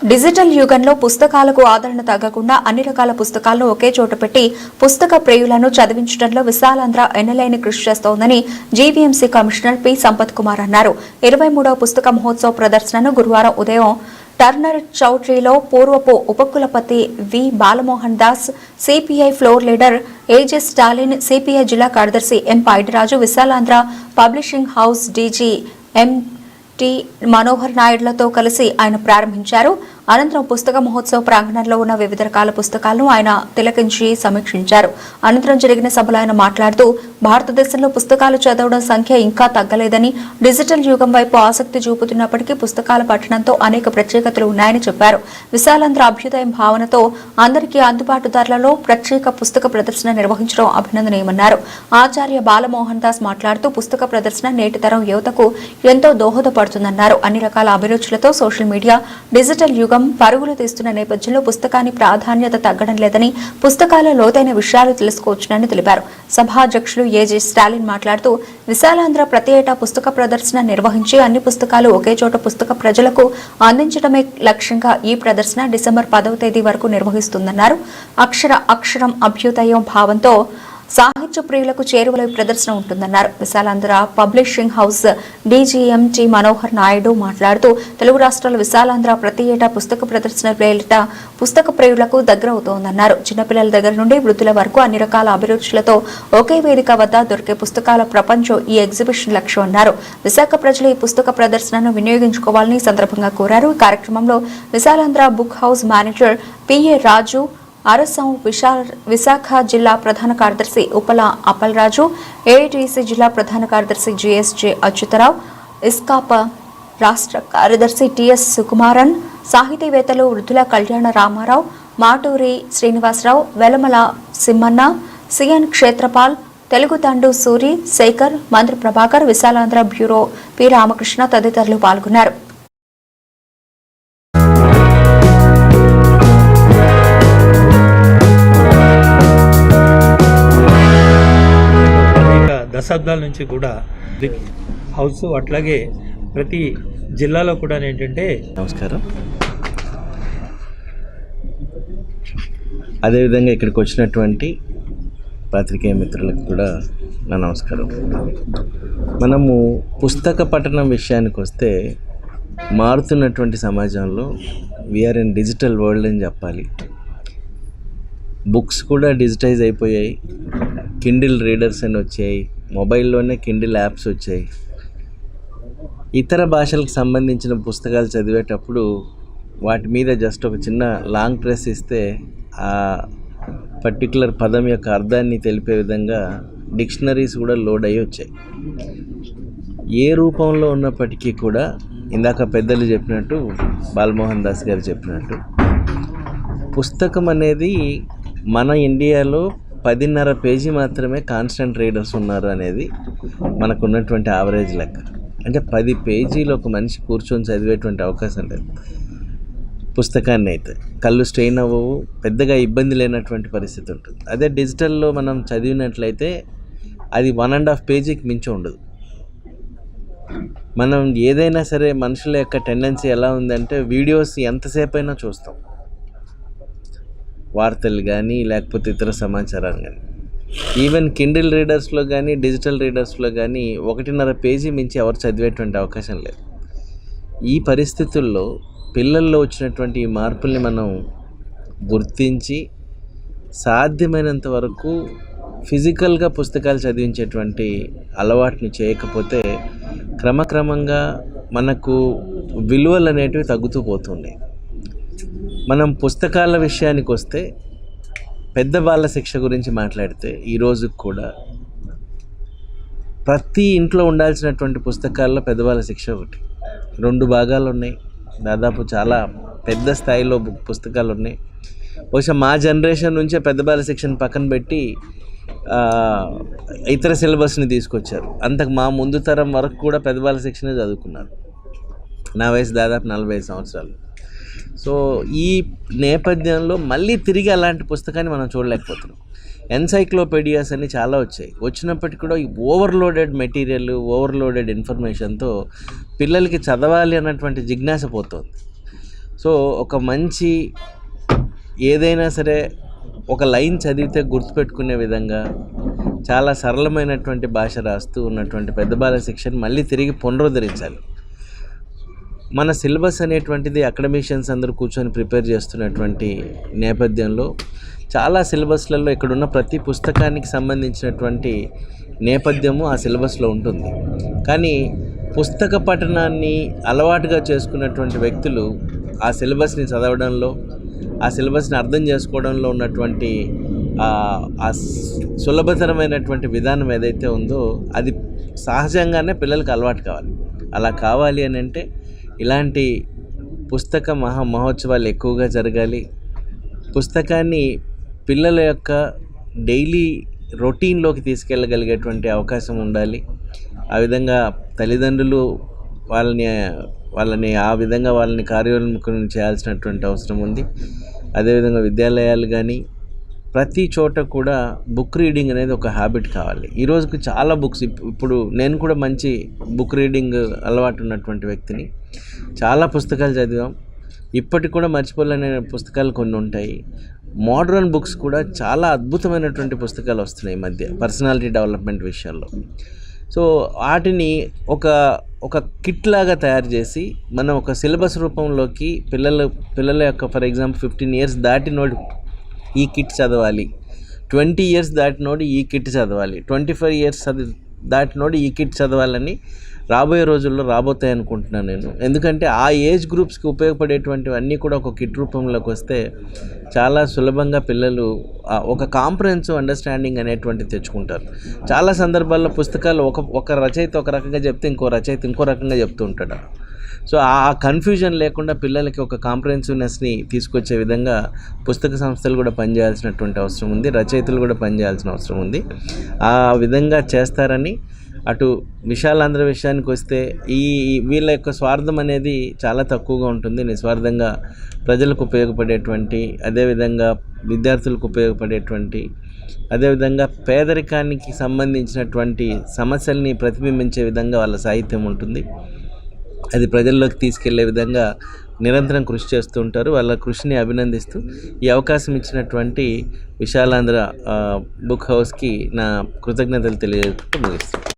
Digital యుగంలో పుస్తకాలకు ఆదరణ తగ్గకుండా అన్ని రకాల పుస్తకాలను ఒకే చోట పెట్టి పుస్తక ప్రియులను చదివించడంలో విశాలాంధ్ర ఎన్నెలైన కృషి చేస్తోందని GVMC commissioner P Sampath Kumar అన్నారు. 23వ పుస్తక మహోత్సవ ప్రదర్శనను గురువారం ఉదయం టర్నర్ చౌట్రీలో పూర్వపు ఉపకులపతి V Balamohan Das, CPI floor leader AJ Stalin, CPI జిల్లా కార్యదర్శి M Paidiraju, Visalaandhra publishing house DG T Manohar నాయుడులతో కలిసి ఆయన ప్రారంభించారు. అనంతరం పుస్తక మహోత్సవ ప్రాంగణంలో ఉన్న వివిధ రకాల పుస్తకాలను ఆయన తిలకించి సమీక్షించారు. అనంతరం జరిగిన సభలో ఆయన మాట్లాడుతూ భారతదేశంలో పుస్తకాలు చదవడం సంఖ్య ఇంకా తగ్గలేదని, డిజిటల్ యుగం వైపు ఆసక్తి చూపుతున్నప్పటికీ పుస్తకాల పఠనంతో అనేక ప్రత్యేకతలు ఉన్నాయని చెప్పారు. విశాలాంధ్ర అభ్యుదయం భావనతో అందరికీ అందుబాటు ధరలలో ప్రత్యేక పుస్తక ప్రదర్శన నిర్వహించడం అభినందనీయమన్నారు. ఆచార్య బాలమోహన్ దాస్ మాట్లాడుతూ పుస్తక ప్రదర్శన నేటి తరం యువతకు ఎంతో దోహదపడుతుందన్నారు. అన్ని రకాల అభిరుచులతో సోషల్ మీడియా, డిజిటల్ యుగం పరుగులు తీస్తున్న నేపథ్యంలో పుస్తకాన్ని ప్రాధాన్యత తగ్గడం లేదని, పుస్తకాల లోతైన విషయాలు తెలుసుకోవచ్చునని తెలిపారు. సభాధ్యక్షులు ఏజే స్టాలిన్ మాట్లాడుతూ విశాలాంధ్ర ప్రతి ఏటా పుస్తక ప్రదర్శన నిర్వహించి అన్ని పుస్తకాలు ఒకే చోట పుస్తక ప్రజలకు అందించడమే లక్ష్యంగా ఈ ప్రదర్శన డిసెంబర్ 10వ తేదీ వరకు నిర్వహిస్తుందన్నారు. అక్షరం అభ్యుదయం భావంతో సాహిత్య ప్రియులకు చేరువలో ప్రదర్శన ఉంటుందన్నారు. విశాలాంధ్ర పబ్లిషింగ్ హౌస్ డీజీఎంటీ మనోహర్ నాయుడు మాట్లాడుతూ తెలుగు రాష్ట్రాల విశాలాంధ్ర ప్రతి ఏటా పుస్తక ప్రదర్శన పేరిట పుస్తక ప్రియులకు దగ్గర అవుతోందన్నారు. చిన్నపిల్లల దగ్గర నుండి వృద్ధుల వరకు అన్ని రకాల అభిరుచులతో ఒకే వేదిక వద్ద దొరికే పుస్తకాల ప్రపంచం ఈ ఎగ్జిబిషన్ లక్ష్యం అన్నారు. విశాఖ ప్రజలు ఈ పుస్తక ప్రదర్శనను వినియోగించుకోవాలని సందర్భంగా కోరారు. ఈ కార్యక్రమంలో Visalaandhra book house manager PA Raju, Arasam Visakha జిల్లా ప్రధాన కార్యదర్శి ఉపల అప్పలరాజు, ఏఐటీసీ జిల్లా ప్రధాన కార్యదర్శి జిఎస్జే అచ్యుతరావు, ఇస్కాప రాష్ట్ర కార్యదర్శి టిఎస్ సుకుమారన్, సాహితీవేత్తలు వృద్ధుల కళ్యాణ రామారావు, మాటూరి శ్రీనివాసరావు, వెలమల సిమ్మన్న, సిఎన్ క్షేత్రపాల్, తెలుగు తండు సూరి శేఖర్, మంత్రి ప్రభాకర్, విశాలాంధ్ర బ్యూరో పి రామకృష్ణ తదితరులు పాల్గొన్నారు. దశాబ్దాల నుంచి కూడా హౌస్ అట్లాగే ప్రతి జిల్లాలో కూడా ఏంటంటే నమస్కారం. అదేవిధంగా ఇక్కడికి వచ్చినటువంటి పాత్రికేయ మిత్రులకు కూడా నా నమస్కారం. మనము పుస్తక పఠనం విషయానికి వస్తే మారుతున్నటువంటి సమాజంలో వీఆర్ ఇన్ డిజిటల్ వరల్డ్ అని చెప్పాలి. బుక్స్ కూడా డిజిటైజ్ అయిపోయాయి, కిండిల్ రీడర్స్ అని వచ్చాయి, మొబైల్లోనే కిండిల్ యాప్స్ వచ్చాయి. ఇతర భాషలకు సంబంధించిన పుస్తకాలు చదివేటప్పుడు వాటి మీద జస్ట్ ఒక చిన్న లాంగ్ ప్రెస్ ఇస్తే ఆ పర్టికులర్ పదం యొక్క అర్థాన్ని తెలిపే విధంగా డిక్షనరీస్ కూడా లోడ్ అయ్యి వచ్చాయి. ఏ రూపంలో ఉన్నప్పటికీ కూడా ఇందాక పెద్దలు చెప్పినట్టు, బాలమోహన్ దాస్ గారు చెప్పినట్టు, పుస్తకం అనేది మన ఇండియాలో 10.5 పేజీ మాత్రమే కాన్స్టెంట్ రీడర్స్ ఉన్నారు అనేది మనకున్నటువంటి యావరేజ్ లెక్క. అంటే 10 పేజీలు ఒక మనిషి కూర్చొని చదివేటువంటి అవకాశం లేదు. పుస్తకాన్ని అయితే కళ్ళు స్ట్రెయిన్ అవ్వవు, పెద్దగా ఇబ్బంది లేనటువంటి పరిస్థితి ఉంటుంది. అదే డిజిటల్లో మనం చదివినట్లయితే అది 1.5 పేజీకి మించి ఉండదు. మనం ఏదైనా సరే మనుషుల యొక్క టెండెన్సీ ఎలా ఉందంటే వీడియోస్ ఎంతసేపు అయినా చూస్తాం, వార్తలు కానీ లేకపోతే ఇతర సమాచారాలు కానీ. ఈవెన్ కిండిల్ రీడర్స్లో కానీ డిజిటల్ రీడర్స్లో కానీ 1.5 పేజీ మించి ఎవరు చదివేటువంటి అవకాశం లేదు. ఈ పరిస్థితుల్లో పిల్లల్లో వచ్చినటువంటి ఈ మార్పుల్ని మనం గుర్తించి సాధ్యమైనంత వరకు ఫిజికల్గా పుస్తకాలు చదివించేటువంటి అలవాటుని చేయకపోతే క్రమక్రమంగా మనకు విలువలు అనేటివి తగ్గుతూ పోతున్నాయి. మనం పుస్తకాల విషయానికి వస్తే పెద్దవాళ్ళ శిక్ష గురించి మాట్లాడితే ఈరోజు కూడా ప్రతి ఇంట్లో ఉండాల్సినటువంటి పుస్తకాల్లో పెద్దవాళ్ళ శిక్ష ఒకటి. 2 భాగాలు ఉన్నాయి, దాదాపు చాలా పెద్ద స్థాయిలో పుస్తకాలు ఉన్నాయి. బహుశా మా జనరేషన్ నుంచే పెద్దవాళ్ళ శిక్షను పక్కన పెట్టి ఇతర సిలబస్ని తీసుకొచ్చారు. అంతకు మా ముందు తరం వరకు కూడా పెద్దవాళ్ళ శిక్షనే చదువుకున్నారు. నా వయసు దాదాపు 45 సంవత్సరాలు. సో ఈ నేపథ్యంలో మళ్ళీ తిరిగి అలాంటి పుస్తకాన్ని మనం చూడలేకపోతున్నాం. ఎన్సైక్లోపీడియాస్ అని చాలా వచ్చాయి. వచ్చినప్పటికీ కూడా ఈ ఓవర్లోడెడ్ మెటీరియల్, ఓవర్లోడెడ్ ఇన్ఫర్మేషన్తో పిల్లలకి చదవాలి అన్నటువంటి జిజ్ఞాస పోతుంది. సో ఒక మంచి ఏదైనా సరే ఒక లైన్ చదివితే గుర్తుపెట్టుకునే విధంగా చాలా సరళమైనటువంటి భాష రాస్తూ ఉన్నటువంటి పెద్ద బాల శిక్షను మళ్ళీ తిరిగి పునరుద్ధరించాలి. మన సిలబస్ అనేటువంటిది అకాడమిషియన్స్ అందరూ కూర్చొని ప్రిపేర్ చేస్తున్నటువంటి నేపథ్యంలో చాలా సిలబస్లలో ఇక్కడున్న ప్రతి పుస్తకానికి సంబంధించినటువంటి నేపథ్యము ఆ సిలబస్లో ఉంటుంది. కానీ పుస్తక పఠనాన్ని అలవాటుగా చేసుకున్నటువంటి వ్యక్తులు ఆ సిలబస్ని చదవడంలో, ఆ సిలబస్ని అర్థం చేసుకోవడంలో ఉన్నటువంటి ఆ సులభతరమైనటువంటి విధానం ఏదైతే ఉందో అది సహజంగానే పిల్లలకు అలవాటు కావాలి. అలా కావాలి అని అంటే ఇలాంటి పుస్తక మహోత్సవాలు ఎక్కువగా జరగాలి. పుస్తకాన్ని పిల్లల యొక్క డైలీ రొటీన్లోకి తీసుకెళ్ళగలిగేటువంటి అవకాశం ఉండాలి. ఆ విధంగా తల్లిదండ్రులు వాళ్ళని ఆ విధంగా వాళ్ళని కార్యోన్ముఖం చేయాల్సినటువంటి అవసరం ఉంది. అదేవిధంగా విద్యాలయాలు కానీ ప్రతి చోట కూడా బుక్ రీడింగ్ అనేది ఒక హ్యాబిట్ కావాలి. ఈ రోజుకి చాలా బుక్స్, ఇప్పుడు నేను కూడా మంచి బుక్ రీడింగ్ అలవాటు ఉన్నటువంటి వ్యక్తిని. చాలా పుస్తకాలు చదివాం. ఇప్పటికి కూడా మర్చిపోలేని పుస్తకాలు కొన్ని ఉంటాయి. మోడ్రన్ బుక్స్ కూడా చాలా అద్భుతమైనటువంటి పుస్తకాలు వస్తున్నాయి ఈ మధ్య పర్సనాలిటీ డెవలప్మెంట్ విషయాల్లో. సో వాటిని ఒక కిట్ లాగా తయారు చేసి మనం ఒక సిలబస్ రూపంలోకి పిల్లల యొక్క ఫర్ ఎగ్జాంపుల్ 15 years దాటినోడు ఈ కిట్ చదవాలి, 20 years దాటినోడు ఈ కిట్ చదవాలి, 25 years దాటినోడు ఈ కిట్ చదవాలని రాబోయే రోజుల్లో రాబోతాయి అనుకుంటున్నాను నేను. ఎందుకంటే ఆ ఏజ్ గ్రూప్స్కి ఉపయోగపడేటువంటివన్నీ కూడా ఒక కిట్ రూపంలోకి వస్తే చాలా సులభంగా పిల్లలు ఒక కాంప్రహెన్సివ్ అండర్స్టాండింగ్ అనేటువంటిది తెచ్చుకుంటారు. చాలా సందర్భాల్లో పుస్తకాలు ఒక రచయిత ఒక రకంగా చెప్తే ఇంకో రచయిత ఇంకో రకంగా చెప్తూ ఉంటాడు. సో ఆ కన్ఫ్యూజన్ లేకుండా పిల్లలకి ఒక కాంప్రహెన్సివ్నెస్ని తీసుకొచ్చే విధంగా పుస్తక సంస్థలు కూడా పనిచేయాల్సినటువంటి అవసరం ఉంది, రచయితలు కూడా పనిచేయాల్సిన అవసరం ఉంది. ఆ విధంగా చేస్తారని. అటు విశాలాంధ్ర విషయానికి వస్తే వీళ్ళ యొక్క స్వార్థం అనేది చాలా తక్కువగా ఉంటుంది. నిస్వార్థంగా ప్రజలకు ఉపయోగపడేటువంటి, అదేవిధంగా విద్యార్థులకు ఉపయోగపడేటువంటి, అదేవిధంగా పేదరికానికి సంబంధించినటువంటి సమస్యల్ని ప్రతిబింబించే విధంగా వాళ్ళ సాహిత్యం ఉంటుంది. అది ప్రజల్లోకి తీసుకెళ్లే విధంగా నిరంతరం కృషి చేస్తూ ఉంటారు. వాళ్ళ కృషిని అభినందిస్తూ ఈ అవకాశం ఇచ్చినటువంటి విశాలాంధ్ర బుక్ హౌస్కి నా కృతజ్ఞతలు తెలియజేస్తూ ముగిస్తున్నాను.